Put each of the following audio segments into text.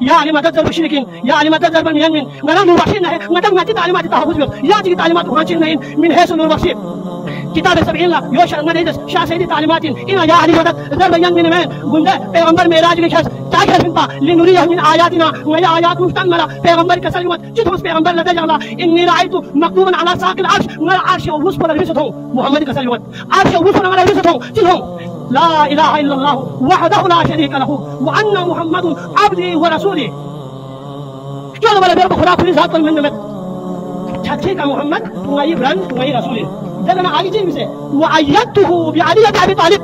يا علي مدد المشركين يا علي مدد المؤمنين غنا نوحشنا مدد ما تعليمات التحفظ يا تجي تعليمات وحشنا من حيث نوحش كتاب 70 لا يوشع مدد شا سيدي تعليمات إن يا علي مدد ضرب يمين من قلنا پیغمبر معراج لك تاكل فينا لنريه من آياتنا وهي آيات مستمرة پیغمبر كسلمت جتوس پیغمبر لدى الله إني رأيت مكتوبا على ساق العرش من العرش ووصف لبسته محمد كسلمت عرش ووصف لبسته جتهم لا إله إلا الله وحده لا شريك له وأن محمد عبده ورسوله كانوا ولا بيربو خلاف في ذات من تحقيق محمد ويبرن ورسوله دلنا علي جيمس وأيدته بعلي بن أبي طالب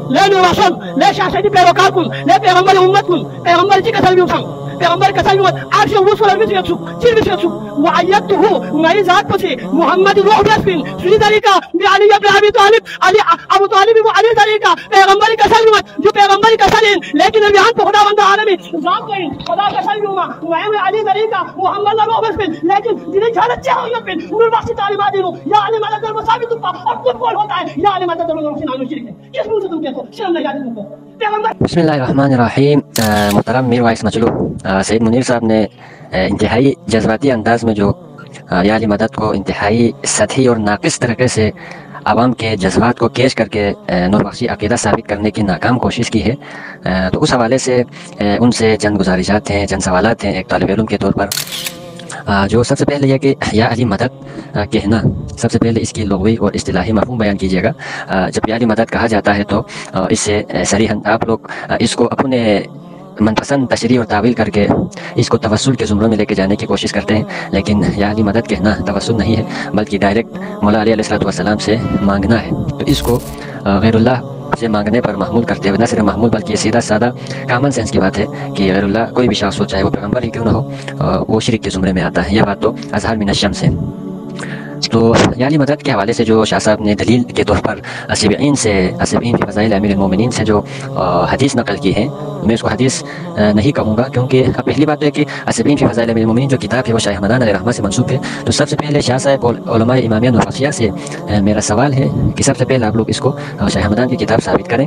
لا نرشم لا شاشة بيروكاركم لا بيغمبر أمتكم بيغمبر جيكا سلميوكم بيغمبر كسلميوت عرش الوصول المسيطسو تلبسيطسو وأيدته ما يزاد بسي محمد روح بيسفين سوي ذلك بعلي بن أبي طالب علي أبو طالب وعلي ذلك بيغمبر كسلميوت جو بيغمبر كسلين لكن البيان بخدا بند عالمي ذاكين خدا كسلميوما وعلي علي ذلك محمد روح بيسفين لكن دي جالت جاو يبين نور بخشي تعليمات دينو يا علي مدد المصابي تبقى أكتب قول ہوتا ہے يا علي مدد المصابي عنو شركة کس منہ سے تم کہتے ہو شرم نہیں آتی تم کو بسم اللہ الرحمن الرحیم. محترم میر وائس مچلو سید منیر صاحب نے انتہائی جذباتی انداز میں جو یا علی مدد کو انتہائی سطحی اور ناقص طریقے سے عوام کے جذبات کو کیش کر کے نور بخشی عقیدہ ثابت کرنے کی ناکام کوشش کی ہے. تو اس حوالے سے ان سے چند گزارشات ہیں، چند سوالات ہیں ایک طالب علم کے طور پر. جو سب سے پہلے یہ کہ یا علی مدد کہنا، سب سے پہلے اس کی لغوی اور اصطلاحی مفہوم بیان کیجیے گا. جب یا علی مدد کہا جاتا ہے تو اس سے صریحاً آپ لوگ اس کو اپنے من پسند تشریح اور تعویل کر کے اس کو توسل کے زمروں میں لے کے جانے کی کوشش کرتے ہیں، لیکن یا علی مدد کہنا توسل نہیں ہے بلکہ ڈائریکٹ مولا علی علیہ السلام سے مانگنا ہے. تو اس کو غیر اللہ سے مانگنے پر محمول کرتے ہوئے نہ صرف محمول بلکہ یہ سیدھا سادہ کامن سینس کی بات ہے کہ غیر اللہ کوئی بھی شخص ہو چاہے وہ پیغمبر ہی کیوں نہ ہو وہ شرک کے زمرے میں آتا ہے. یہ بات تو اظہار من الشمس ہے. تو یا علی مدد کے حوالے سے جو شاہ صاحب نے دلیل کے طور پر سبعین فی فضائل امیر المومنین سے جو حدیث نقل کی ہے، میں اس کو حدیث نہیں کہوں گا کیونکہ پہلی بات ہے کہ سبعین فی فضائل امیر المومنین جو کتاب ہے وہ شاہ حمدان علیہ رحمہ سے منسوب ہے. تو سب سے پہلے شاہ صاحب علماء امامیہ نوربخشیہ سے میرا سوال ہے کہ سب سے پہلے آپ لوگ اس کو شاہ حمدان کی کتاب ثابت کریں.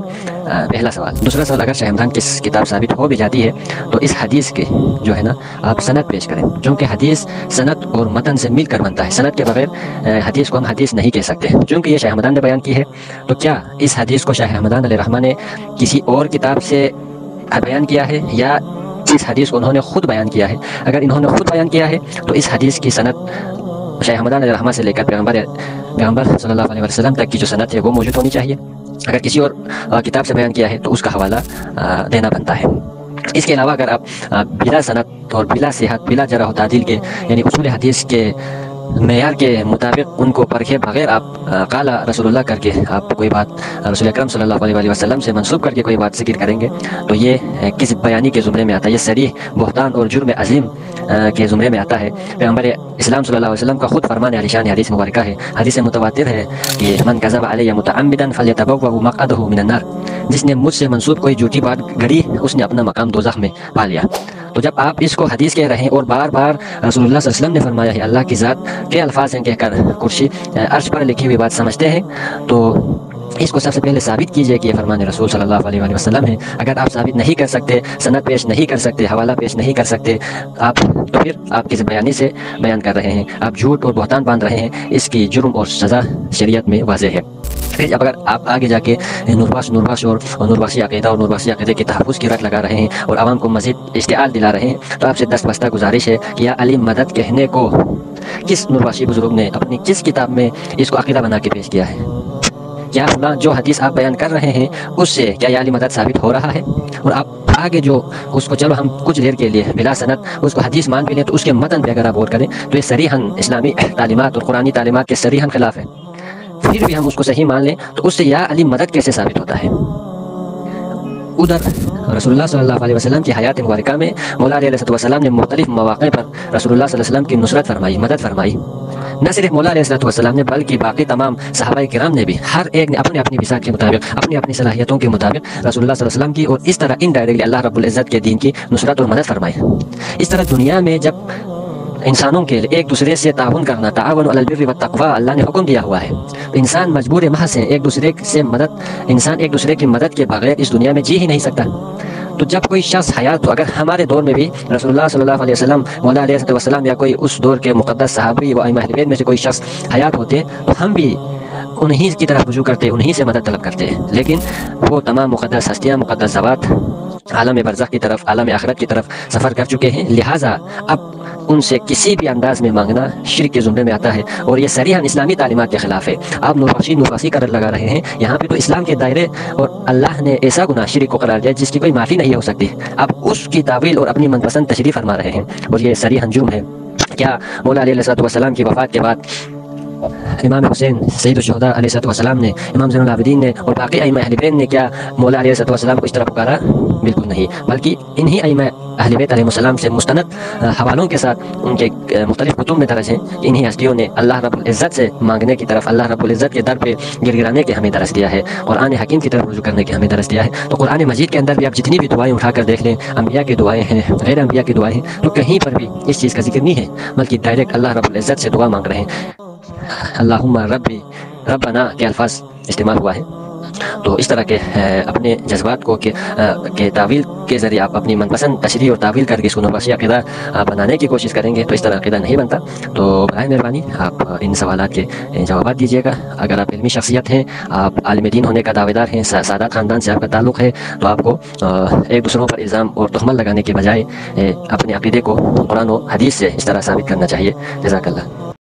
پہلا سوال. دوسرا سوال، اگر شاہ حمدان کی کتاب ثابت ہو بھی جاتی ہے تو اس حدیث کے جو ہے نا آپ سند پیش کریں، چونکہ حدیث سند اور متن سے مل کر بنتا ہے. سند کے بغیر حدیث کو ہم حدیث نہیں کہہ سکتے چونکہ یہ شاہ حمدان نے بیان کی ہے. تو کیا اس حدیث کو شاہ حمدان علیہ رحمہ نے کسی اور کتاب سے بیان کیا ہے یا اس حدیث کو انہوں نے خود بیان کیا ہے؟ اگر انہوں نے خود بیان کیا ہے تو اس حدیث کی سند شاہ حمدان علیہ رحمہ سے لے کر پیغمبر صلی اللہ علیہ وسلم تک کی جو سند ہے وہ موجود ہونی چاہیے. اگر کسی اور کتاب سے بیان کیا ہے تو اس کا حوالہ دینا بنتا ہے. اس کے علاوہ اگر آپ بلا سند اور بلا صحت بلا جرح و تعدیل کے یعنی اصول حدیث کے معیار کے مطابق ان کو پرکھے بغیر آپ قال رسول اللہ کر کے آپ کوئی بات رسول اکرم صلی اللہ علیہ وسلم سے منسوب کر کے کوئی بات ذکر کریں گے تو یہ کس بیانی کے زمرے میں آتا ہے، یہ صریح بہتان اور جرم عظیم کے زمرے میں آتا ہے. پیغمبر اسلام صلی اللہ علیہ وسلم کا خود فرمان علی شان حدیث مبارکہ ہے، حدیث متواتر ہے کہ من کذب علی متعمدا فلیتبوأ مقعده من النار، جس نے مجھ سے منسوب کوئی جھوٹی بات گھڑی اس نے اپنا مقام دوزخ میں پا لیا. تو جب آپ اس کو حدیث کہہ رہے ہیں اور بار بار رسول اللہ صلی اللہ علیہ وسلم نے فرمایا ہے اللہ کی ذات کے الفاظ ہیں کہہ کر کرسی عرش پر لکھی ہوئی بات سمجھتے ہیں تو اس کو سب سے پہلے ثابت کیجئے کہ یہ فرمان رسول صلی اللہ علیہ وسلم ہے. اگر آپ ثابت نہیں کر سکتے، سند پیش نہیں کر سکتے، حوالہ پیش نہیں کر سکتے آپ تو پھر آپ کس بیانی سے بیان کر رہے ہیں، آپ جھوٹ اور بہتان باندھ رہے ہیں. اس کی جرم اور سزا شریعت میں واضح ہے. پھر جب اگر آپ آگے جا کے نوربخش اور نوربخشی عقیدہ اور نوربخشی عقیدے کے تحفظ کی رٹ لگا رہے ہیں اور عوام کو مزید اشتعال دلا رہے ہیں تو آپ سے دست بستہ گزارش ہے کہ یا علی مدد کہنے کو کس نوربخشی بزرگ نے اپنی کس کتاب میں اس کو عقیدہ بنا کے پیش کیا ہے؟ کیا فلاں جو حدیث آپ بیان کر رہے ہیں اس سے کیا یا علی مدد ثابت ہو رہا ہے؟ اور آپ آگے جو اس کو چلو ہم کچھ دیر کے لیے بلا سند اس کو حدیث مان بھی لیں تو اس کے متن پہ اگر آپ غور کریں تو یہ صریحاً اسلامی تعلیمات اور قرآنی تعلیمات کے صریحاً خلاف ہے. پھر بھی ہم اس کو صحیح مان لیں تو اس سے یا علی مدد کیسے ثابت ہوتا ہے؟ ادھر رسول اللہ صلی اللہ علیہ وسلم کی حیات مبارکہ میں مولا علیہ السلام نے مختلف مواقع پر رسول اللہ صلی اللہ علیہ وسلم کی نصرت فرمائی، مدد فرمائی. نہ صرف مولا علیہ السلام نے بلکہ باقی تمام صحابہ کرام نے بھی ہر ایک نے اپنی اپنی بساط کے مطابق اپنی اپنی صلاحیتوں کے مطابق رسول اللہ صلی اللہ علیہ وسلم کی اور اس طرح انڈائریکٹلی اللہ رب العزت کے دین کی نصرت اور مدد فرمائی. اس طرح دنیا میں جب انسانوں کے لیے ایک دوسرے سے تعاون کرنا، تعاون علی البر والتقوی اللہ نے حکم دیا ہوا ہے تو انسان مجبور محض ہے ایک دوسرے سے مدد، انسان ایک دوسرے کی مدد کے بغیر اس دنیا میں جی ہی نہیں سکتا. تو جب کوئی شخص حیات، تو اگر ہمارے دور میں بھی رسول اللہ صلی اللہ علیہ وسلم، مولا علیہ السلام یا کوئی اس دور کے مقدس صحابی و ائمہ اہل بیت میں سے کوئی شخص حیات ہوتے تو ہم بھی انہی کی طرف رجوع کرتے، انہی سے مدد طلب کرتے. لیکن وہ تمام مقدس ہستیاں، مقدس ذوات عالم برزخ کی طرف، عالم آخرت کی طرف سفر کر چکے ہیں، لہٰذا اب ان سے کسی بھی انداز میں مانگنا شرک کے زمرے میں آتا ہے، اور یہ صریحاً اسلامی تعلیمات کے خلاف ہے. آپ نفاسی کا رد لگا رہے ہیں. یہاں پہ تو اسلام کے دائرے اور اللہ نے ایسا گناہ شرک کو قرار دیا جس کی کوئی معافی نہیں ہو سکتی، اب اس کی تعویل اور اپنی من پسند تشریح فرما رہے ہیں، اور یہ صریحاً جرم ہے. کیا مولا علیہ السلام کی وفات کے بعد امام حسین سید الشہداء علیہ السلام نے، امام زین العابدین نے اور باقی ائمہ اہل بیت نے کیا مولا علیہ السلام کو اس طرح پکارا؟ بالکل نہیں، بلکہ انہی ائمہ اہل بیت علیہ السلام سے مستند حوالوں کے ساتھ ان کے مختلف کتب میں درج ہیں کہ انہی ہستیوں نے اللہ رب العزت سے مانگنے کی طرف، اللہ رب العزت کے در پہ گر گرانے کے ہمیں درس دیا ہے، قرآن حکیم کی طرف رجوع کرنے کے ہمیں درس دیا ہے. تو قرآن مجید کے اندر بھی آپ جتنی بھی دعائیں اٹھا کر دیکھ لیں، انبیاء کی دعائیں ہیں، غیر انبیاء کی دعائیں ہیں، تو کہیں پر بھی اس چیز کا ذکر نہیں ہے، بلکہ ڈائریکٹ اللہ رب العزت سے دعا مانگ رہے ہیں. اللہم ربی ربنا کے الفاظ استعمال ہوا ہے. تو اس طرح کے اپنے جذبات کو کہ تعویل کے ذریعے آپ اپنی من پسند تشریح اور تعویل کر کے اس کو نفاسی عقیدہ بنانے کی کوشش کریں گے تو اس طرح عقیدہ نہیں بنتا. تو برائے مہربانی آپ ان سوالات کے جوابات دیجیے گا. اگر آپ علمی شخصیت ہیں، آپ عالم دین ہونے کا دعوے دار ہیں، سادات خاندان سے آپ کا تعلق ہے، تو آپ کو ایک دوسروں پر الزام اور تہمت لگانے کے بجائے اپنے عقیدے کو قرآن و حدیث سے اس طرح ثابت کرنا چاہیے. جزاک اللہ.